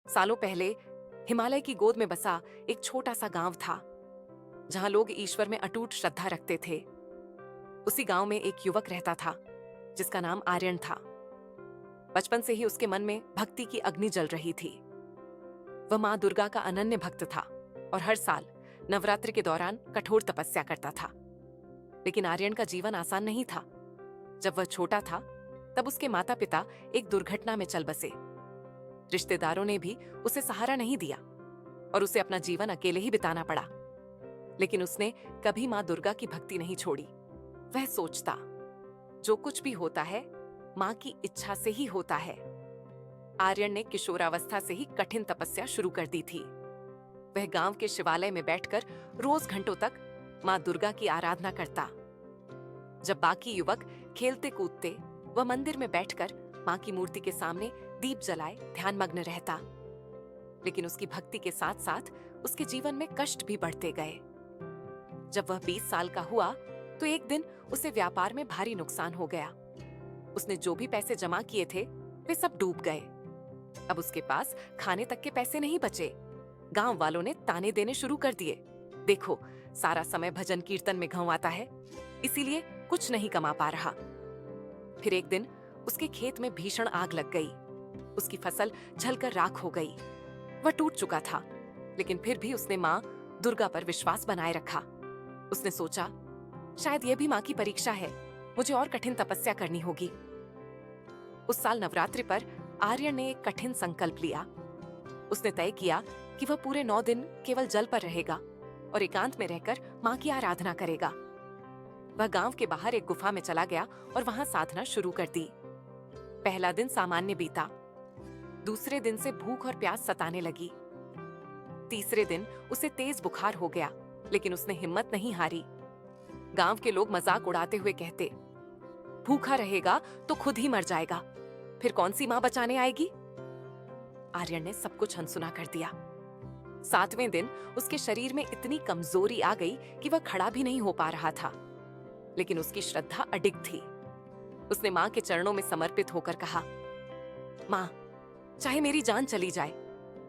सालों पहले हिमालय की गोद में बसा एक छोटा सा गांव था जहां लोग ईश्वर में अटूट श्रद्धा रखते थे। उसी गांव में एक युवक रहता था जिसका नाम आर्यन था। बचपन से ही उसके मन में भक्ति की अग्नि जल रही थी। वह मां दुर्गा का अनन्य भक्त था और हर साल नवरात्रि के दौरान कठोर तपस्या करता था। लेकिन आर्यन का जीवन आसान नहीं था। जब वह छोटा था तब उसके माता पिता एक दुर्घटना में चल बसे। रिश्तेदारों ने भी उसे सहारा नहीं दिया और उसे अपना जीवन अकेले ही बिताना पड़ा। लेकिन उसने कभी मां दुर्गा की भक्ति नहीं छोड़ी। वह सोचता, जो कुछ भी होता है मां की इच्छा से ही होता है। आर्यन ने किशोरावस्था से ही कठिन तपस्या शुरू कर दी थी। वह गांव के शिवालय में बैठकर रोज घंटों तक मां दुर्गा की आराधना करता। जब बाकी युवक खेलते कूदते, वह मंदिर में बैठकर मां की मूर्ति के सामने दीप जलाए ध्यानमग्न रहता। लेकिन उसकी भक्ति के साथ साथ उसके जीवन में कष्ट भी बढ़ते गए। जब वह 20 साल का हुआ तो एक दिन उसे व्यापार में भारी नुकसान हो गया। उसने जो भी पैसे जमा किए थे वे सब डूब गए। अब उसके पास खाने तक के पैसे नहीं बचे। गांव वालों ने ताने देने शुरू कर दिए। देखो, सारा समय भजन कीर्तन में घंवाता है, इसीलिए कुछ नहीं कमा पा रहा। फिर एक दिन उसके खेत में भीषण आग लग गई। उसकी फसल जलकर राख हो गई। वह टूट चुका था, लेकिन फिर भी उसने मां दुर्गा पर विश्वास बनाए रखा। उसने सोचा, शायद यह भी मां की परीक्षा है, मुझे और कठिन तपस्या करनी होगी। उस साल नवरात्रि पर आर्यन ने एक कठिन संकल्प लिया। उसने तय किया कि वह पूरे 9 दिन केवल जल पर रहेगा और एकांत में रहकर मां की आराधना करेगा। वह गांव के बाहर एक गुफा में चला गया और वहां साधना शुरू कर दी। पहला दिन सामान्य बीता। दूसरे दिन से भूख और प्यास सताने लगी। तीसरे दिन उसे तेज बुखार हो गया, लेकिन उसने हिम्मत नहीं हारी। गांव के लोग मजाक उड़ाते हुए कहते, भूखा रहेगा तो खुद ही मर जाएगा, फिर कौन सी मां बचाने आएगी। आर्यन ने सब कुछ अनसुना कर दिया। 7वें दिन उसके शरीर में इतनी कमजोरी आ गई कि वह खड़ा भी नहीं हो पा रहा था। लेकिन उसकी श्रद्धा अडिग थी। उसने मां के चरणों में समर्पित होकर कहा, मां, चाहे मेरी जान चली जाए,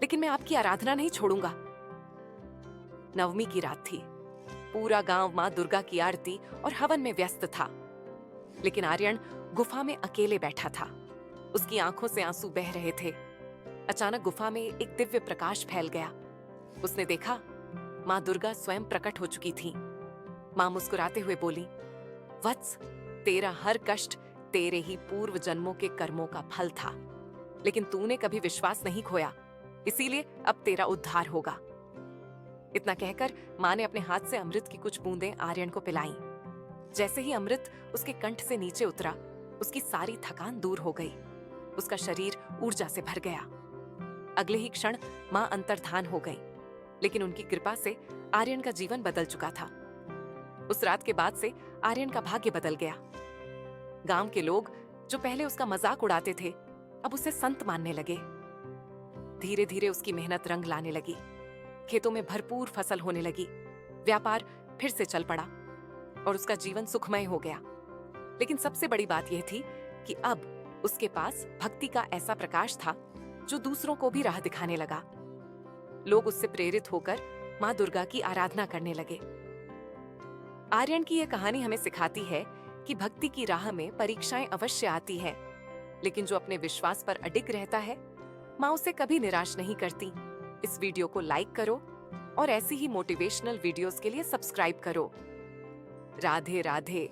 लेकिन मैं आपकी आराधना नहीं छोड़ूंगा। नवमी की रात थी। पूरा गांव मां दुर्गा की आरती और हवन में व्यस्त था। लेकिन आर्यन गुफा में अकेले बैठा था। उसकी आंखों से आंसू बह रहे थे। अचानक गुफा में एक दिव्य प्रकाश फैल गया। उसने देखा, मां दुर्गा स्वयं प्रकट हो चुकी थी। मां मुस्कुराते हुए बोली, वत्स, तेरा हर कष्ट तेरे ही पूर्व जन्मों के कर्मों का फल था, लेकिन तूने कभी विश्वास नहीं खोया, इसीलिए अब तेरा उद्धार होगा। इतना कहकर मां ने अपने हाथ से अमृत की कुछ बूंदें आर्यन को पिलाई। जैसे ही अमृत उसके कंठ से नीचे उतरा, उसकी सारी थकान दूर हो गई। उसका शरीर ऊर्जा से भर गया। अगले ही क्षण मां अंतर्धान हो गई। लेकिन उनकी कृपा से आर्यन का जीवन बदल चुका था। उस रात के बाद से आर्यन का भाग्य बदल गया। गांव के लोग जो पहले उसका मजाक उड़ाते थे, अब उसे संत मानने लगे। धीरे धीरे उसकी मेहनत रंग लाने लगी। खेतों में भरपूर फसल होने लगी। व्यापार फिर से चल पड़ा और उसका जीवन सुखमय हो गया। लेकिन सबसे बड़ी बात यह थी कि अब उसके पास भक्ति का ऐसा प्रकाश था जो दूसरों को भी राह दिखाने लगा। लोग उससे प्रेरित होकर मां दुर्गा की आराधना करने लगे। आर्यन की यह कहानी हमें सिखाती है कि भक्ति की राह में परीक्षाएं अवश्य आती है, लेकिन जो अपने विश्वास पर अडिग रहता है, मां उसे कभी निराश नहीं करती। इस वीडियो को लाइक करो और ऐसी ही मोटिवेशनल वीडियोस के लिए सब्सक्राइब करो। राधे राधे।